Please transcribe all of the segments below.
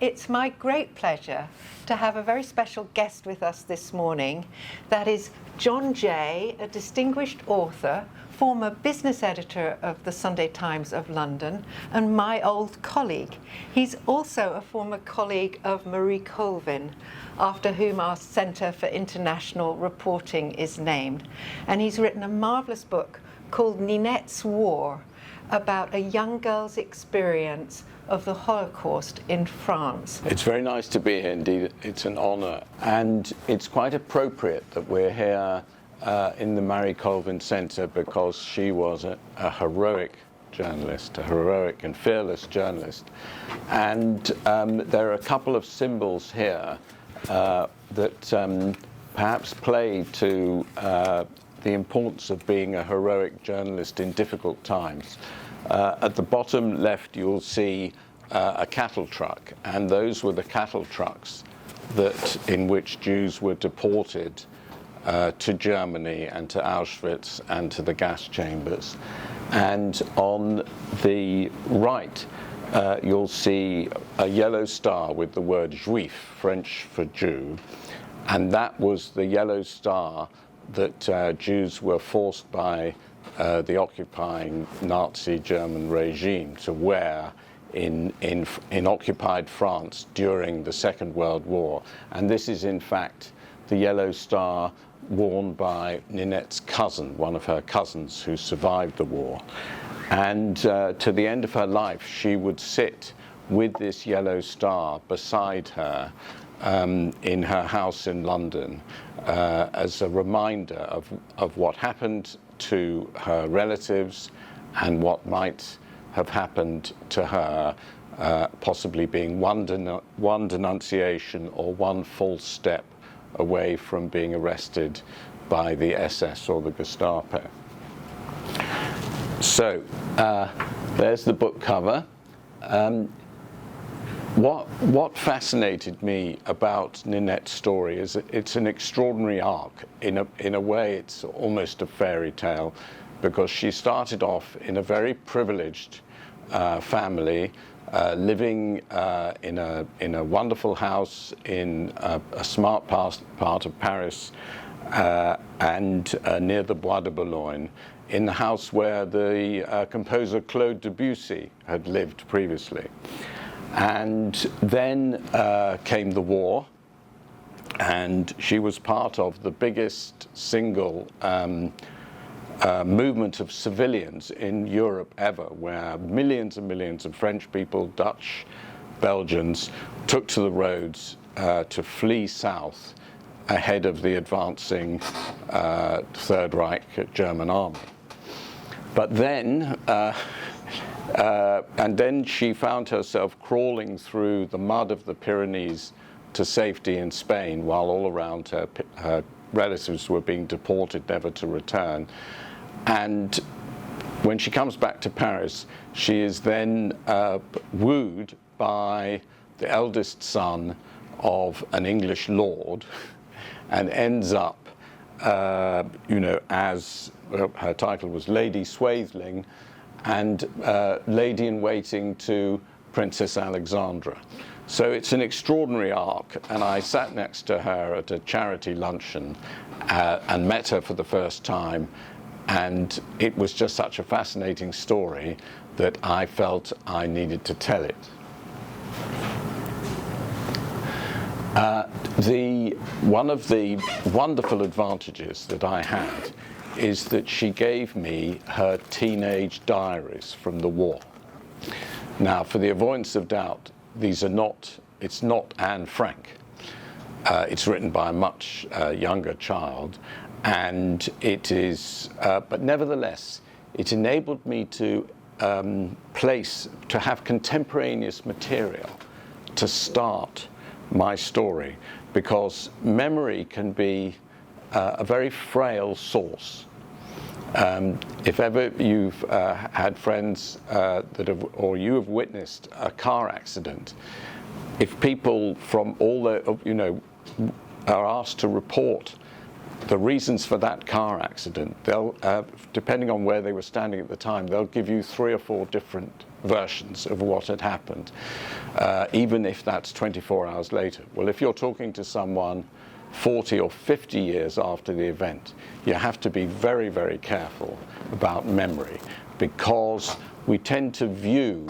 it's my great pleasure to have a very special guest with us this morning. That is John Jay, a distinguished author, former business editor of the Sunday Times of London, and my old colleague. He's also a former colleague of Marie Colvin, after whom our Centre for International Reporting is named. And he's written a marvellous book called Ninette's War, about a young girl's experience of the Holocaust in France. It's very nice to be here indeed. It's an honour, and it's quite appropriate that we're here in the Marie Colvin Center, because she was a heroic journalist, a heroic and fearless journalist. And there are a couple of symbols here that perhaps play to the importance of being a heroic journalist in difficult times. At the bottom left, you'll see a cattle truck, and those were the cattle trucks in which Jews were deported to Germany and to Auschwitz and to the gas chambers. And on the right, you'll see a yellow star with the word Juif, French for Jew, and that was the yellow star that Jews were forced by the occupying Nazi German regime to wear in occupied France during the Second World War. And this is in fact the yellow star worn by Ninette's cousin, one of her cousins who survived the war. And to the end of her life, she would sit with this yellow star beside her in her house in London as a reminder of what happened to her relatives and what might have happened to her, possibly being one denunciation or one false step away from being arrested by the SS or the Gestapo. So there's the book cover. What fascinated me about Ninette's story is it's an extraordinary arc. In a way, it's almost a fairy tale, because she started off in a very privileged family, living in a wonderful house in a smart part of Paris, and near the Bois de Boulogne, in the house where the composer Claude Debussy had lived previously. And then came the war, and she was part of the biggest single movement of civilians in Europe ever, where millions and millions of French people, Dutch, Belgians, took to the roads to flee south ahead of the advancing Third Reich German army. But then and then she found herself crawling through the mud of the Pyrenees to safety in Spain, while all around her, her relatives were being deported, never to return. And when she comes back to Paris, she is then wooed by the eldest son of an English lord, and ends up, as her title was Lady Swathling, and lady-in-waiting to Princess Alexandra. So it's an extraordinary arc, and I sat next to her at a charity luncheon and met her for the first time, and it was just such a fascinating story that I felt I needed to tell it. One of the wonderful advantages that I had is that she gave me her teenage diaries from the war. Now, for the avoidance of doubt, it's not Anne Frank. It's written by a much younger child, and it is, but nevertheless, it enabled me to have contemporaneous material to start my story, because memory can be a very frail source. If ever you've had friends or you have witnessed a car accident, if people from all the, are asked to report the reasons for that car accident, they'll, depending on where they were standing at the time, they'll give you 3 or 4 different versions of what had happened, even if that's 24 hours later. Well, if you're talking to someone 40 or 50 years after the event, you have to be very, very careful about memory, because we tend to view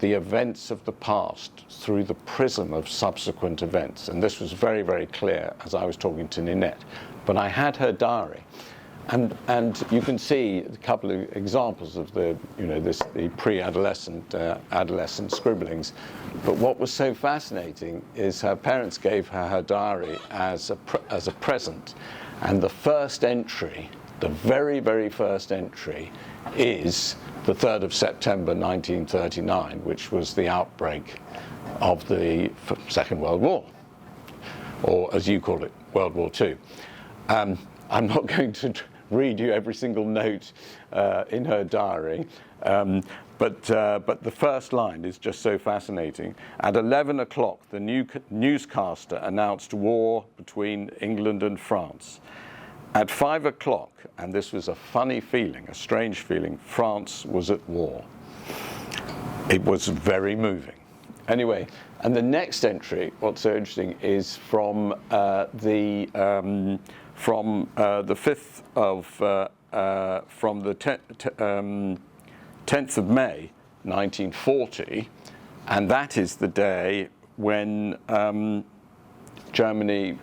the events of the past through the prism of subsequent events. And this was very, very clear as I was talking to Ninette. But I had her diary, and you can see a couple of examples of the pre-adolescent, adolescent scribblings. But what was so fascinating is her parents gave her diary as a present, and the first entry, the very, very first entry, is the 3rd of September 1939, which was the outbreak of the Second World War, or as you call it, World War II. I'm not going to read you every single note in her diary, but the first line is just so fascinating. At 11 o'clock, the newscaster announced war between England and France. At 5 o'clock, and this was a funny feeling, a strange feeling, France was at war. It was very moving. Anyway, and the next entry, what's so interesting, is from the 5th of, from the 10th of May, 1940, and that is the day when Germany,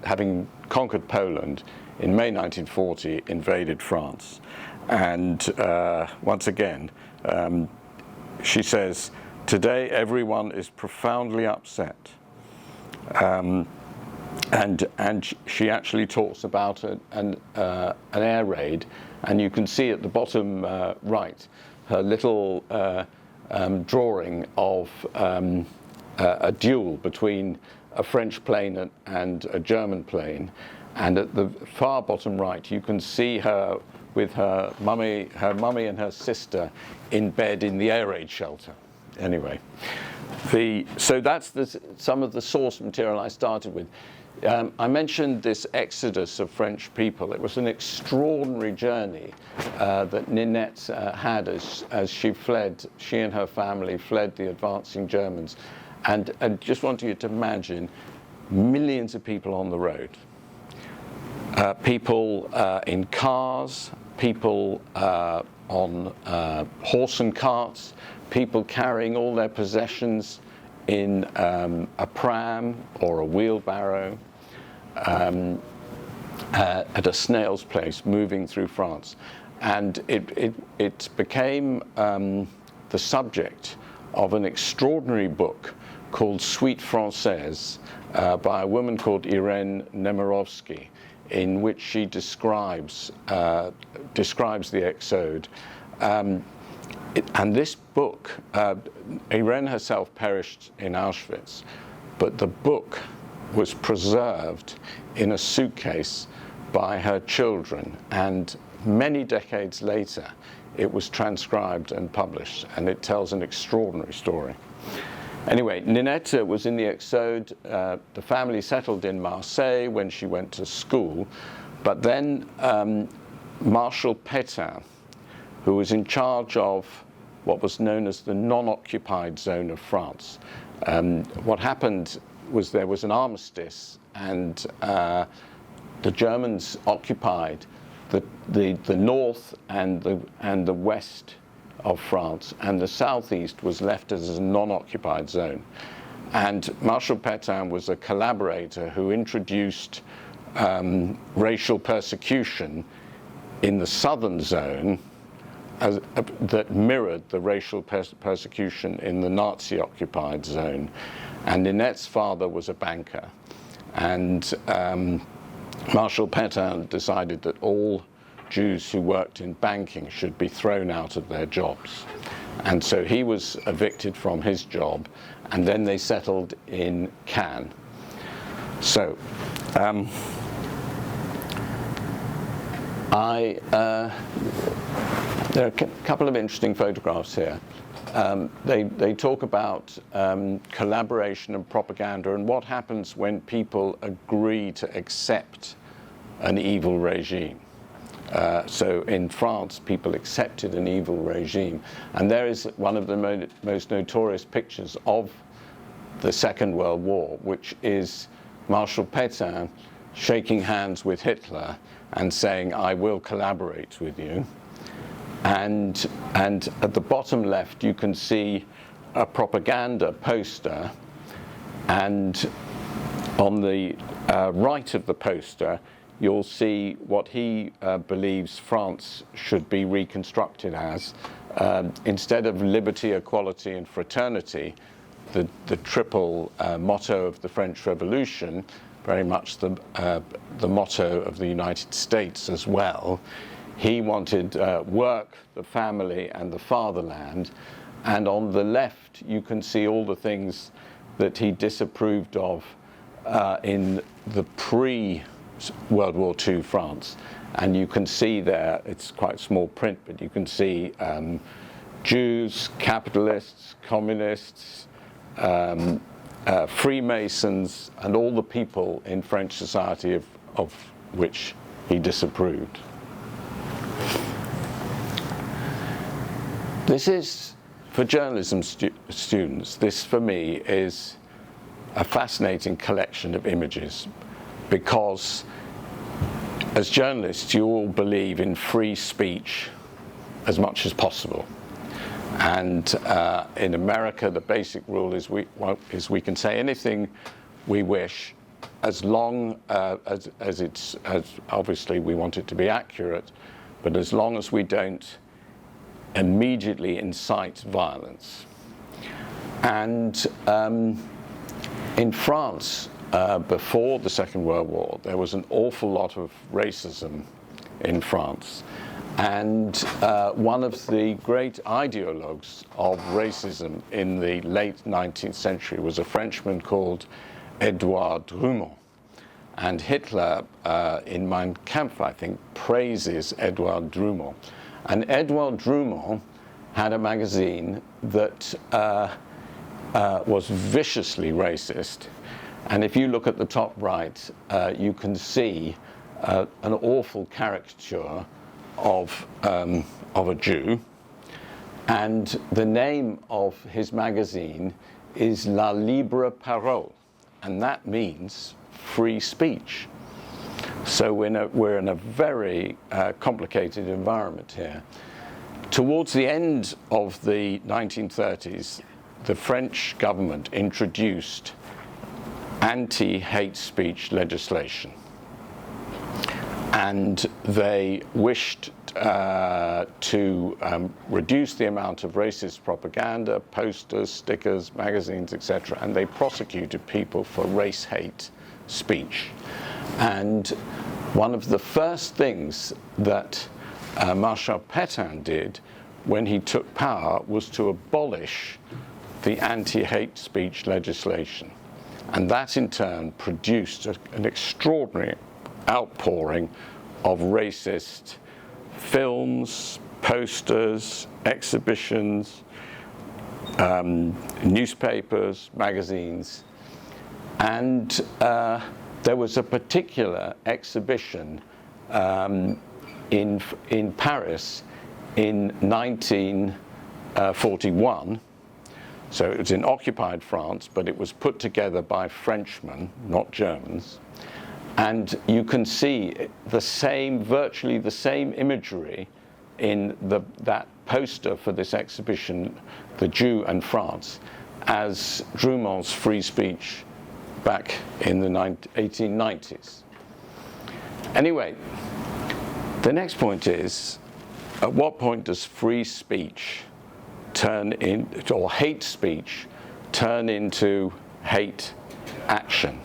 having conquered Poland in May 1940, invaded France. And once again, she says, "Today everyone is profoundly upset." And she actually talks about an air raid, and you can see at the bottom right her little drawing of a duel between a French plane and a German plane. And at the far bottom right, you can see her with her mummy and her sister in bed in the air raid shelter. Anyway, so that's some of the source material I started with. I mentioned this exodus of French people. It was an extraordinary journey that Ninette had as she fled. She and her family fled the advancing Germans. And I just want you to imagine millions of people on the road. People in cars, people on horse and carts, people carrying all their possessions in a pram or a wheelbarrow, at a snail's pace, moving through France. And it became the subject of an extraordinary book called Suite Française by a woman called Irène Nemirovsky, in which she describes the Exode. And this book, Irène herself perished in Auschwitz, but the book was preserved in a suitcase by her children, and many decades later it was transcribed and published, and it tells an extraordinary story. Anyway, Ninette was in the Exode. The family settled in Marseille when she went to school, but then Marshal Petain, who was in charge of what was known as the non-occupied zone of France. What happened was there was an armistice, and the Germans occupied the north and the west of France, and the southeast was left as a non-occupied zone. And Marshal Petain was a collaborator who introduced racial persecution in the southern zone that mirrored the racial persecution in the Nazi-occupied zone. And Ninette's father was a banker, and Marshal Petain decided that all Jews who worked in banking should be thrown out of their jobs. And so he was evicted from his job, and then they settled in Cannes. So there are a couple of interesting photographs here. They talk about collaboration and propaganda, and what happens when people agree to accept an evil regime. So in France, people accepted an evil regime. And there is one of the most notorious pictures of the Second World War, which is Marshal Petain shaking hands with Hitler and saying, "I will collaborate with you." And at the bottom left, you can see a propaganda poster, and on the right of the poster, you'll see what he believes France should be reconstructed as. Instead of liberty, equality, and fraternity, the triple motto of the French Revolution, very much the motto of the United States as well. He wanted work, the family, and the fatherland. And on the left, you can see all the things that he disapproved of in the pre-World War II France. And you can see there, it's quite small print, but you can see Jews, capitalists, communists, Freemasons, and all the people in French society of which he disapproved. This is, for journalism students, this for me is a fascinating collection of images, because as journalists you all believe in free speech as much as possible. And in America, the basic rule is we can say anything we wish, as long as obviously we want it to be accurate, but as long as we don't immediately incite violence. And in France, before the Second World War, there was an awful lot of racism in France. And one of the great ideologues of racism in the late 19th century was a Frenchman called Edouard Drumont. And Hitler, in Mein Kampf, I think, praises Edouard Drumont. And Edouard Drumont had a magazine that was viciously racist. And if you look at the top right, you can see an awful caricature of a Jew. And the name of his magazine is La Libre Parole, and that means free speech. So we're in a very complicated environment here. Towards the end of the 1930s, the French government introduced anti-hate speech legislation. And they wished to reduce the amount of racist propaganda, posters, stickers, magazines, etc. And they prosecuted people for race hate speech. And one of the first things that Marshal Petain did when he took power was to abolish the anti-hate speech legislation. And that in turn produced an extraordinary outpouring of racist films, posters, exhibitions, newspapers, magazines. And there was a particular exhibition in Paris in 1941. So it was in occupied France, but it was put together by Frenchmen, not Germans. And you can see virtually the same imagery in that poster for this exhibition, The Jew and France, as Drumont's free speech back in the 1890s. Anyway, the next point is, at what point does free speech or hate speech turn into hate action?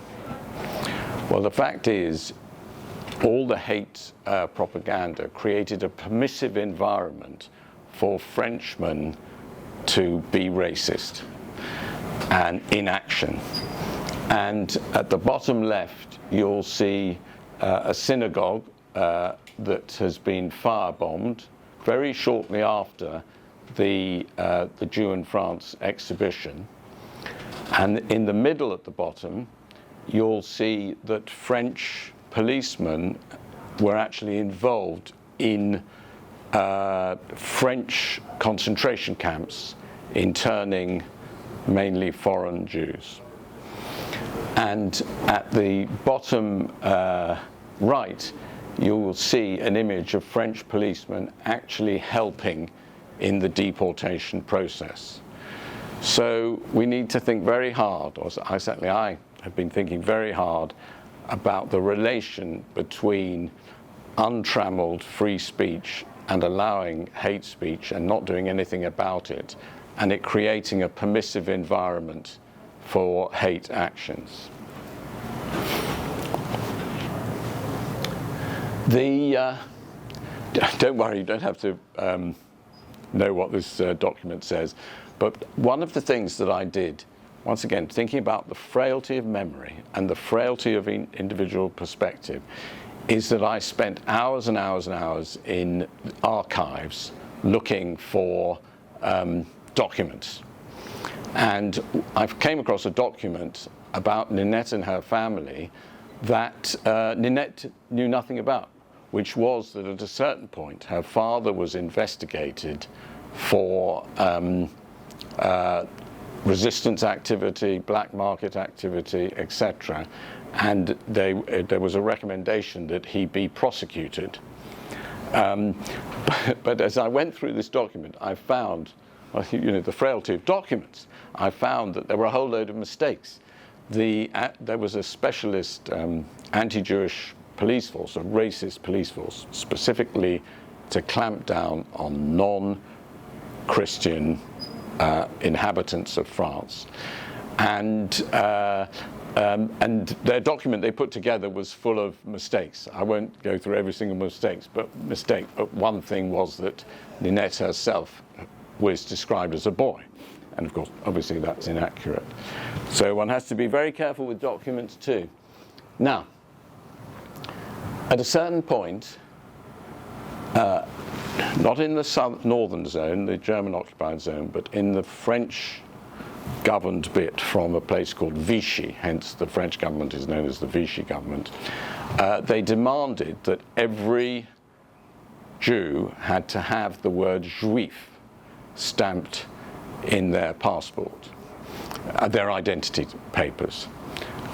Well, the fact is, all the hate propaganda created a permissive environment for Frenchmen to be racist and in action. And at the bottom left, you'll see a synagogue that has been firebombed very shortly after the Jew in France exhibition. And in the middle at the bottom, you'll see that French policemen were actually involved in French concentration camps interning mainly foreign Jews. And at the bottom right, you will see an image of French policemen actually helping in the deportation process. So we need to think very hard, or I have been thinking very hard about the relation between untrammeled free speech and allowing hate speech and not doing anything about it, and it creating a permissive environment for hate actions. Don't worry, you don't have to know what this document says, but one of the things that I did, once again, thinking about the frailty of memory and the frailty of individual perspective, is that I spent hours and hours and hours in archives looking for documents. And I came across a document about Ninette and her family that Ninette knew nothing about, which was that at a certain point her father was investigated for resistance activity, black market activity, etc. And there was a recommendation that he be prosecuted. But as I went through this document, I found, the frailty of documents, I found that there were a whole load of mistakes. There was a specialist anti-Jewish police force, a racist police force, specifically to clamp down on non-Christian inhabitants of France. And their document they put together was full of mistakes. I won't go through every single mistake, but one thing was that Ninette herself was described as a boy. And of course, obviously that's inaccurate. So one has to be very careful with documents too. Now, at a certain point, not in the northern zone, the German occupied zone, but in the French governed bit from a place called Vichy, hence the French government is known as the Vichy government, they demanded that every Jew had to have the word juif stamped in their passport, their identity papers,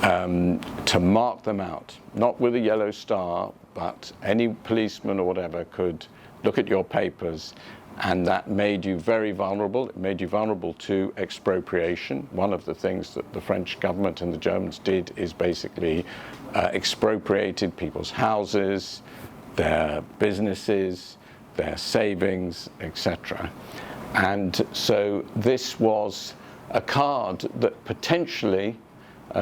to mark them out, not with a yellow star, but any policeman or whatever could look at your papers, and that made you very vulnerable. It made you vulnerable to expropriation. One of the things that the French government and the Germans did is basically expropriated people's houses, their businesses, their savings, etc. And so this was a card that potentially,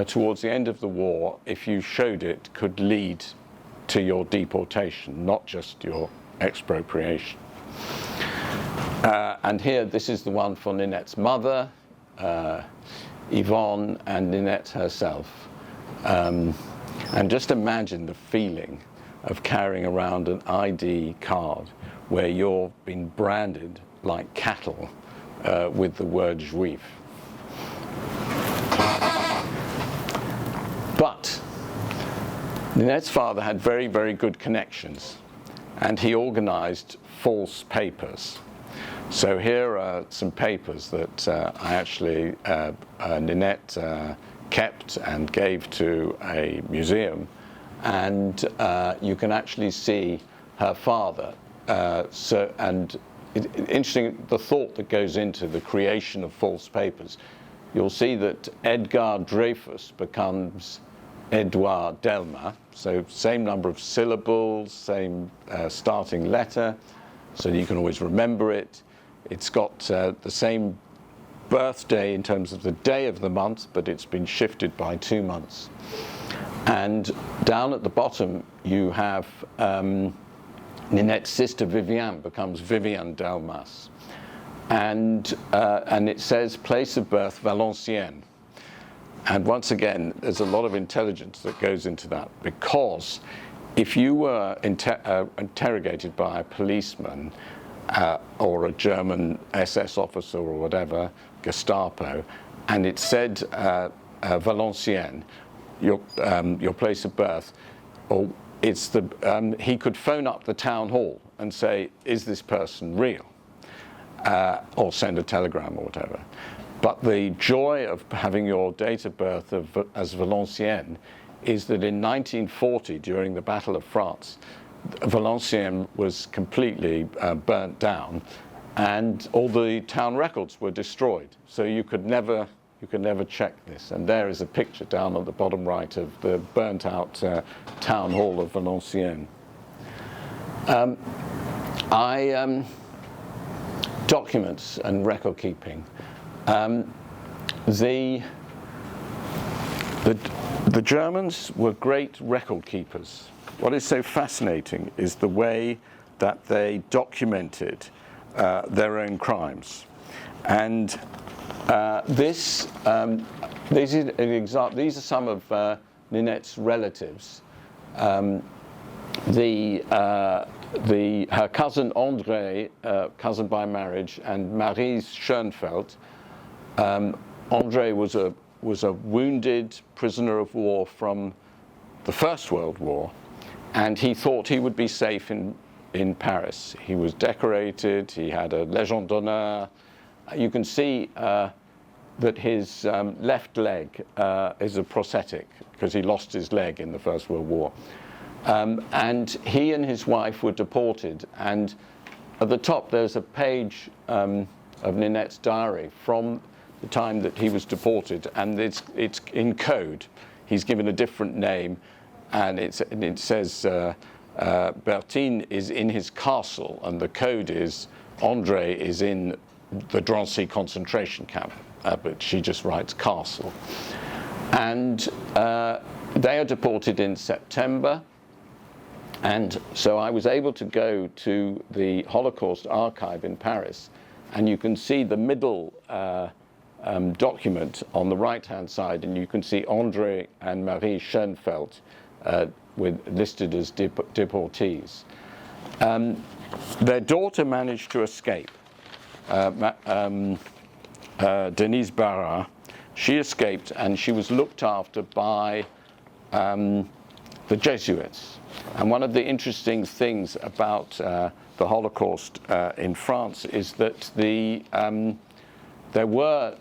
towards the end of the war, if you showed it, could lead to your deportation, not just your expropriation. And here, this is the one for Ninette's mother, Yvonne, and Ninette herself. And just imagine the feeling of carrying around an ID card where you're being branded like cattle with the word juif. But Ninette's father had very, very good connections, and he organized false papers. So here are some papers that I actually, Ninette kept and gave to a museum, and you can actually see her father. Interesting, the thought that goes into the creation of false papers. You'll see that Edgar Dreyfus becomes Edouard Delma, so same number of syllables, same starting letter, so you can always remember it. It's got the same birthday in terms of the day of the month, but it's been shifted by 2 months. And down at the bottom, you have Ninette's sister Viviane becomes Viviane Delmas. And it says place of birth Valenciennes. And once again, there's a lot of intelligence that goes into that, because if you were interrogated by a policeman or a German SS officer or whatever, Gestapo, and it said Valenciennes, your place of birth, or he could phone up the town hall and say, is this person real? Or send a telegram or whatever. But the joy of having your date of birth as Valenciennes is that in 1940, during the Battle of France, Valenciennes was completely burnt down, and all the town records were destroyed. So you could never check this. And there is a picture down at the bottom right of the burnt out town hall of Valenciennes. Documents and record keeping. The Germans were great record keepers. What is so fascinating is the way that they documented their own crimes. And these are some of Ninette's relatives. Her cousin André, cousin by marriage, and Marie Schoenfeld. André was a wounded prisoner of war from the First World War, and he thought he would be safe in Paris. He was decorated, he had a Légion d'honneur. You can see that his left leg is a prosthetic because he lost his leg in the First World War. And he and his wife were deported, and at the top there's a page of Ninette's diary from the time that he was deported, and it's in code. He's given a different name, and it says Bertine is in his castle, and the code is André is in the Drancy concentration camp, but she just writes castle. And they are deported in September. And so I was able to go to the Holocaust archive in Paris, and you can see the middle document on the right-hand side, and you can see André and Marie Schoenfeld listed as deportees. Their daughter managed to escape, Denise Barra. She escaped, and she was looked after by the Jesuits. And one of the interesting things about the Holocaust in France is that there were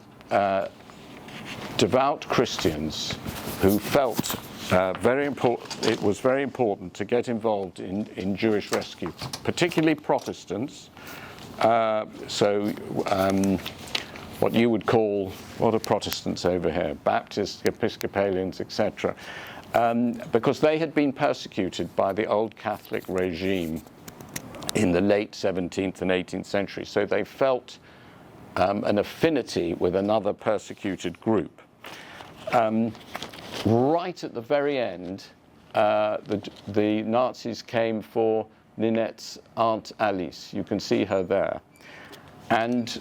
devout Christians who felt it was very important to get involved in Jewish rescue, particularly Protestants. What you would call, what are Protestants over here? Baptists, Episcopalians, etc. Because they had been persecuted by the old Catholic regime in the late 17th and 18th century. So they felt an affinity with another persecuted group. Right at the very end, the Nazis came for Ninette's Aunt Alice. You can see her there. And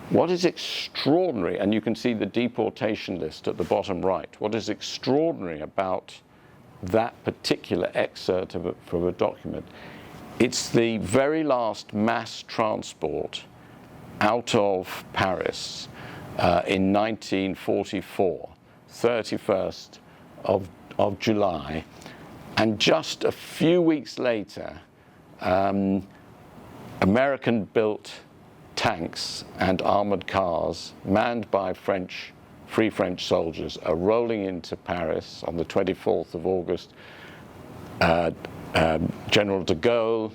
what is extraordinary, and you can see the deportation list at the bottom right, what is extraordinary about that particular excerpt from a document, it's the very last mass transport out of Paris in 1944, 31st of July, and just a few weeks later, American-built tanks and armored cars manned by Free French soldiers are rolling into Paris on the 24th of August. General de Gaulle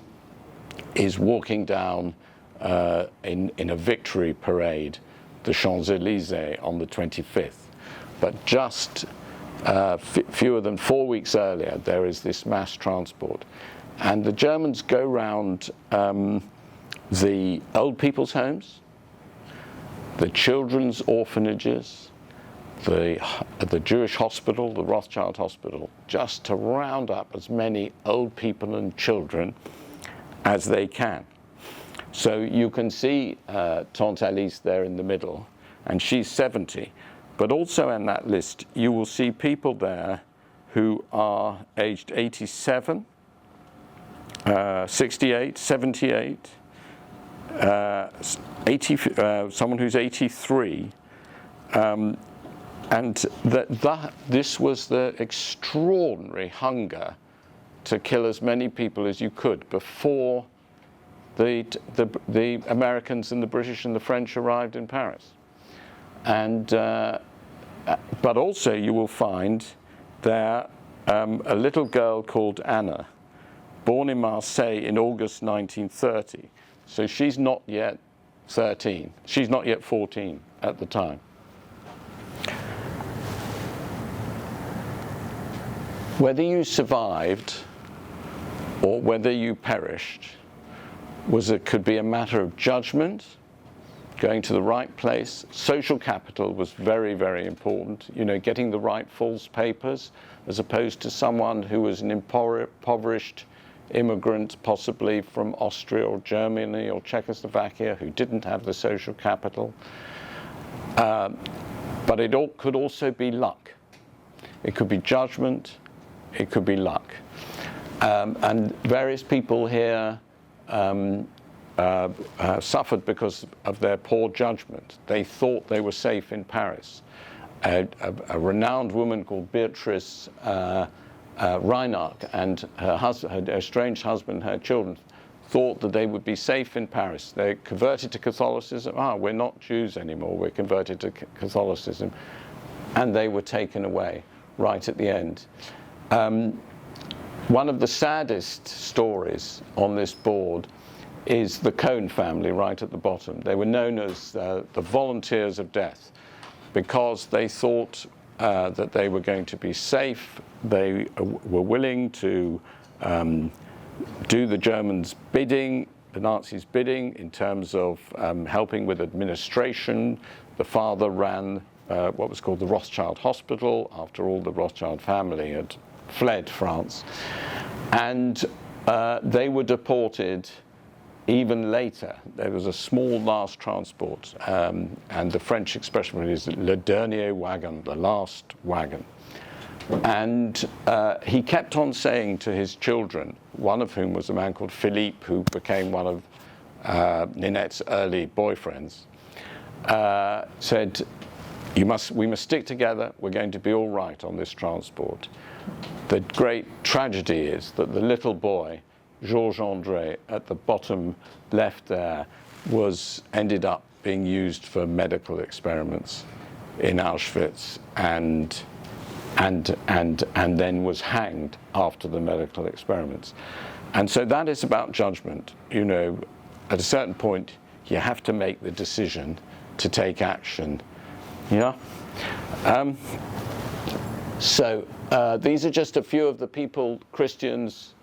is walking down in a victory parade, the Champs-Élysées, on the 25th. But just fewer than 4 weeks earlier, there is this mass transport. And the Germans go round the old people's homes, the children's orphanages, the Jewish hospital, the Rothschild hospital, just to round up as many old people and children as they can. So you can see Tante Alice there in the middle, and she's 70. But also in that list, you will see people there who are aged 87, 68, 78, someone who's 83, and this was the extraordinary hunger to kill as many people as you could before the Americans and the British and the French arrived in Paris. And but also you will find there a little girl called Anna, born in Marseille in August 1930. So she's not yet 13. She's not yet 14 at the time. Whether you survived or whether you perished could be a matter of judgment, going to the right place. Social capital was very, very important. You know, getting the right false papers, as opposed to someone who was an impoverished immigrant, possibly from Austria or Germany or Czechoslovakia, who didn't have the social capital. But it could also be luck. It could be judgment. It could be luck. And various people here suffered because of their poor judgment. They thought they were safe in Paris. A renowned woman called Beatrice Reinach and her estranged husband, her children, thought that they would be safe in Paris. They converted to Catholicism. We're not Jews anymore, we're converted to Catholicism. And they were taken away right at the end. One of the saddest stories on this board is the Cohn family right at the bottom. They were known as the volunteers of death because they thought that they were going to be safe. They were willing to do the Germans' bidding, the Nazis' bidding, in terms of helping with administration. The father ran what was called the Rothschild Hospital. After all, the Rothschild family had fled France. And they were deported even later. There was a small last transport, and the French expression is le dernier wagon, the last wagon. And he kept on saying to his children, one of whom was a man called Philippe, who became one of Ninette's early boyfriends, said, we must stick together, we're going to be all right on this transport. The great tragedy is that the little boy, Georges André, at the bottom left there, ended up being used for medical experiments in Auschwitz and then was hanged after the medical experiments. And so that is about judgment. You know, at a certain point, you have to make the decision to take action. Yeah? So these are just a few of the people, Christians,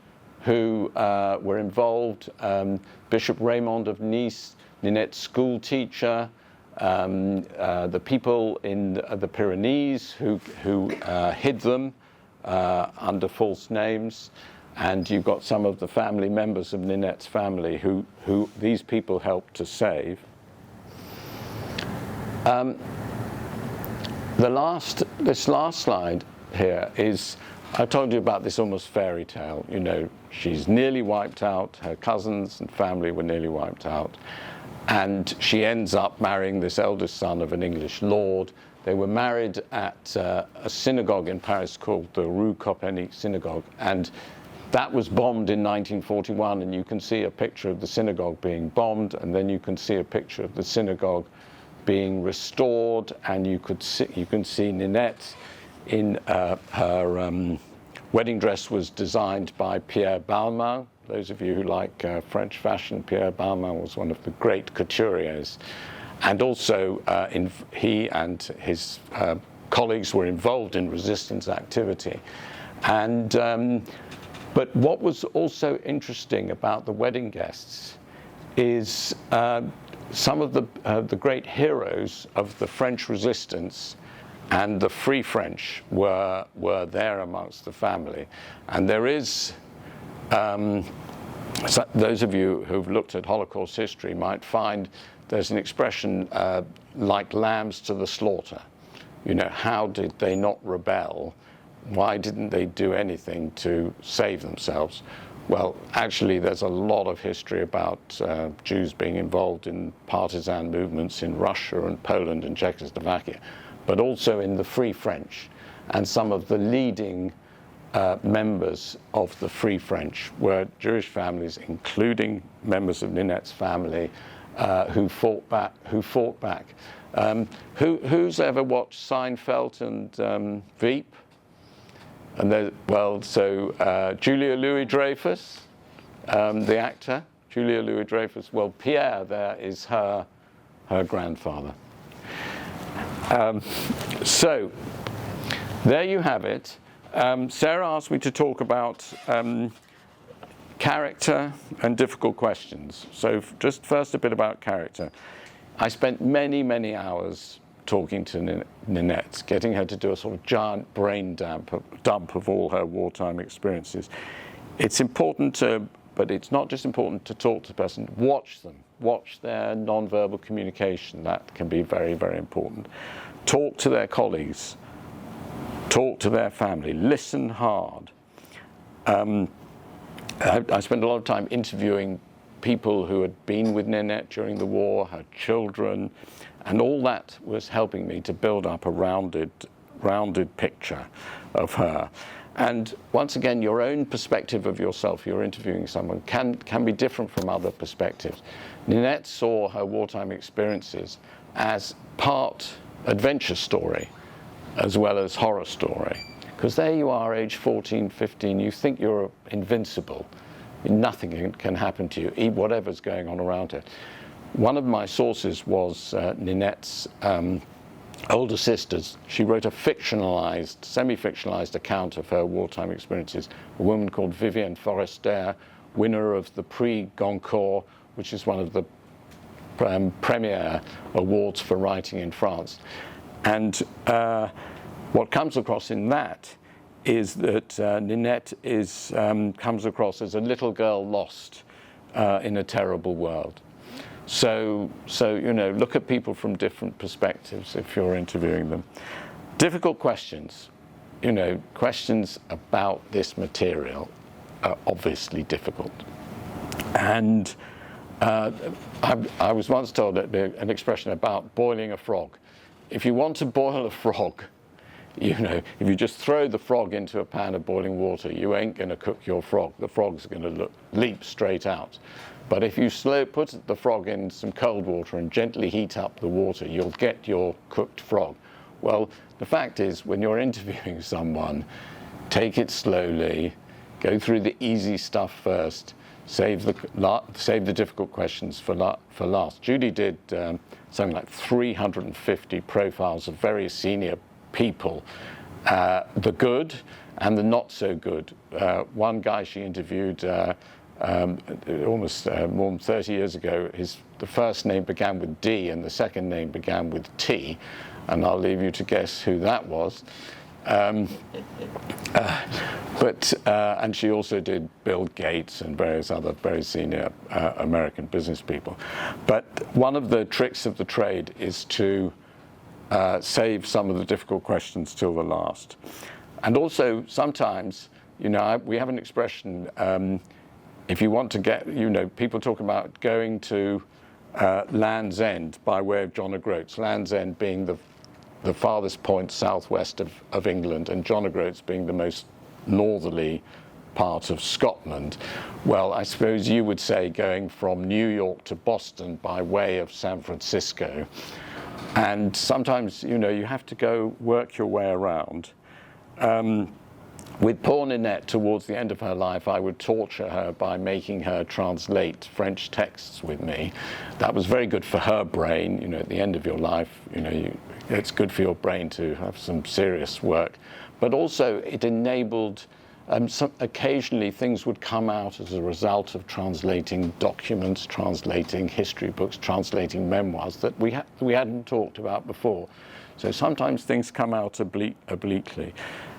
who were involved. Bishop Raymond of Nice, Ninette's school teacher, the people in the Pyrenees who hid them under false names. And you've got some of the family members of Ninette's family who these people helped to save. This last slide here is, I told you about this almost fairy tale. You know, she's nearly wiped out, her cousins and family were nearly wiped out, and she ends up marrying this eldest son of an English lord. They were married at a synagogue in Paris called the Rue Copernic Synagogue, and that was bombed in 1941, and you can see a picture of the synagogue being bombed, and then you can see a picture of the synagogue being restored, and you can see Ninette in her wedding dress was designed by Pierre Balmain. Those of you who like French fashion, Pierre Balmain was one of the great couturiers. And also he and his colleagues were involved in resistance activity. And but what was also interesting about the wedding guests is some of the great heroes of the French resistance and the Free French were there amongst the family. And there is, those of you who've looked at Holocaust history might find there's an expression like lambs to the slaughter. You know, how did they not rebel? Why didn't they do anything to save themselves? Well, actually, there's a lot of history about Jews being involved in partisan movements in Russia and Poland and Czechoslovakia, but also in the Free French. And some of the leading members of the Free French were Jewish families, including members of Ninette's family, who fought back. Who's ever watched Seinfeld and Veep? And Julia Louis-Dreyfus, the actor, Julia Louis-Dreyfus. Well, Pierre there is her grandfather. So there you have it. Sarah asked me to talk about character and difficult questions. So just first a bit about character. I spent many, many hours talking to Ninette, getting her to do a sort of giant brain dump of all her wartime experiences. It's important but it's not just important to talk to the person, watch them. Watch their non-verbal communication. That can be very, very important. Talk to their colleagues. Talk to their family. Listen hard. I spent a lot of time interviewing people who had been with Ninette during the war, her children, and all that was helping me to build up a rounded picture of her. And once again, your own perspective of yourself, you're interviewing someone, can be different from other perspectives. Ninette saw her wartime experiences as part adventure story as well as horror story. Because there you are, age 14, 15, you think you're invincible. Nothing can happen to you, whatever's going on around her. One of my sources was Ninette's older sisters. She wrote a fictionalized, semi-fictionalized account of her wartime experiences. A woman called Vivienne Forestier, winner of the Prix Goncourt, which is one of the premier awards for writing in France. And what comes across in that is that Ninette comes across as a little girl lost in a terrible world. So look at people from different perspectives if you're interviewing them. Difficult questions, questions about this material are obviously difficult. And I was once told an expression about boiling a frog. If you want to boil a frog, if you just throw the frog into a pan of boiling water, you ain't going to cook your frog. The frog's going to leap straight out. But if you put the frog in some cold water and gently heat up the water, you'll get your cooked frog. Well, the fact is, when you're interviewing someone, take it slowly, go through the easy stuff first, save the difficult questions for last. Judy did something like 350 profiles of very senior people, the good and the not so good. One guy she interviewed almost more than 30 years ago, the first name began with D and the second name began with T, and I'll leave you to guess who that was. And she also did Bill Gates and various other very senior American business people. But one of the tricks of the trade is to save some of the difficult questions till the last. And also sometimes, we have an expression, if you want to get, people talk about going to Land's End by way of John O'Groats, Land's End being the farthest point southwest of England, and John O'Groats being the most northerly part of Scotland. Well, I suppose you would say going from New York to Boston by way of San Francisco. And sometimes, you have to go work your way around. With poor Ninette, towards the end of her life, I would torture her by making her translate French texts with me. That was very good for her brain. At the end of your life, it's good for your brain to have some serious work. But also, it enabled, occasionally things would come out as a result of translating documents, translating history books, translating memoirs that we hadn't talked about before. So sometimes things come out obliquely.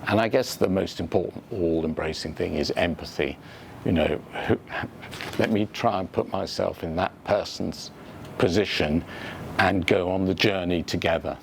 And I guess the most important, all-embracing thing is empathy. Let me try and put myself in that person's position and go on the journey together.